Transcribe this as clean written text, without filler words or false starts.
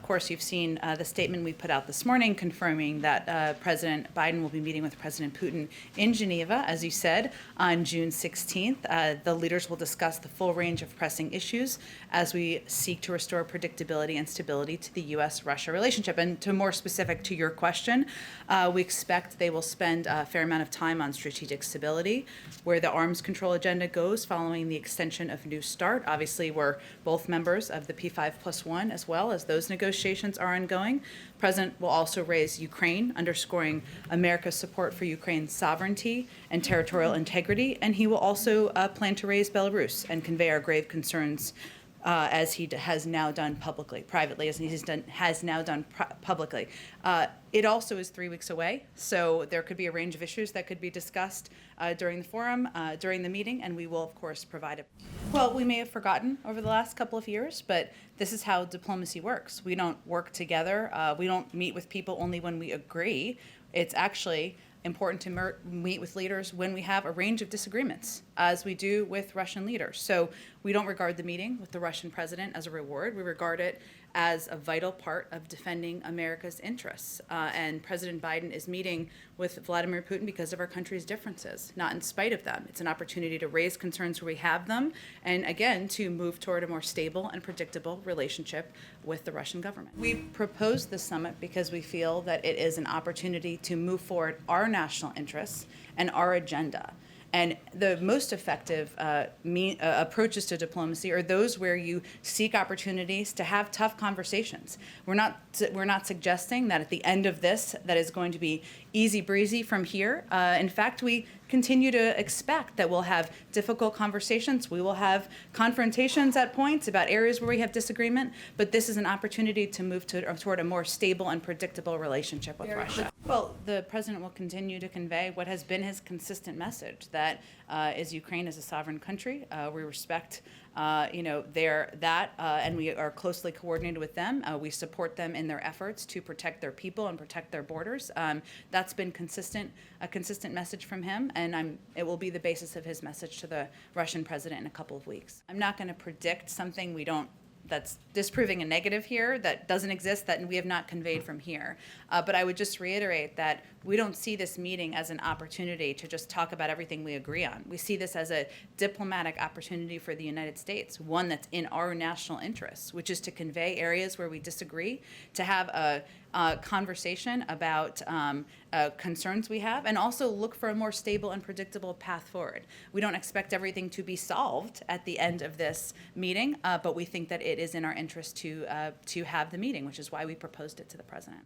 course, you've seen the statement we put out this morning confirming that President Biden will be meeting with President Putin in Geneva, as you said, on June 16th. The leaders will discuss the full range of pressing issues as we seek to restore predictability and stability to the U.S.-Russia relationship. And to more specific to your question, we expect they will spend a fair amount of time on strategic stability, where the arms control agenda goes following the extension of New START. Obviously, we're both members of the P5+1 as well as those negotiations are ongoing. The President will also raise Ukraine, underscoring America's support for Ukraine's sovereignty and territorial integrity. And he will also plan to raise Belarus and convey our grave concerns as he has now done publicly, privately, as he has now done publicly. It also is 3 weeks away, so there could be a range of issues that could be discussed during the forum, during the meeting, and we will, of course, provide it. Well, we may have forgotten over the last couple of years, but this is how diplomacy works. We don't work together. We don't meet with people only when we agree. It's actually important to meet with leaders when we have a range of disagreements, as we do with Russian leaders. So we don't regard the meeting with the Russian president as a reward. We regard it as a vital part of defending America's interests. And President Biden is meeting with Vladimir Putin because of our country's differences, not in spite of them. It's an opportunity to raise concerns where we have them, and again, to move toward a more stable and predictable relationship with the Russian government. We proposed this summit because we feel that it is an opportunity to move forward our national interests and our agenda. And the most effective approaches to diplomacy are those where you seek opportunities to have tough conversations. We're not suggesting that at the end of this that is going to be easy breezy from here. In fact, we continue to expect that we'll have difficult conversations. We will have confrontations at points about areas where we have disagreement, but this is an opportunity to move toward a more stable and predictable relationship with Russia. Well, the president will continue to convey what has been his consistent message, that Ukraine is a sovereign country. We respect and we are closely coordinated with them. We support them in their efforts to protect their people and protect their borders. That's been a consistent message from him, and it will be the basis of his message to the Russian president in a couple of weeks. I'm not going to predict something that's disproving a negative here that doesn't exist, that we have not conveyed from here. But I would just reiterate that we don't see this meeting as an opportunity to just talk about everything we agree on. We see this as a diplomatic opportunity for the United States, one that's in our national interests, which is to convey areas where we disagree, to have a conversation about concerns we have, and also look for a more stable and predictable path forward. We don't expect everything to be solved at the end of this meeting, but we think that it is in our interest to have the meeting, which is why we proposed it to the president.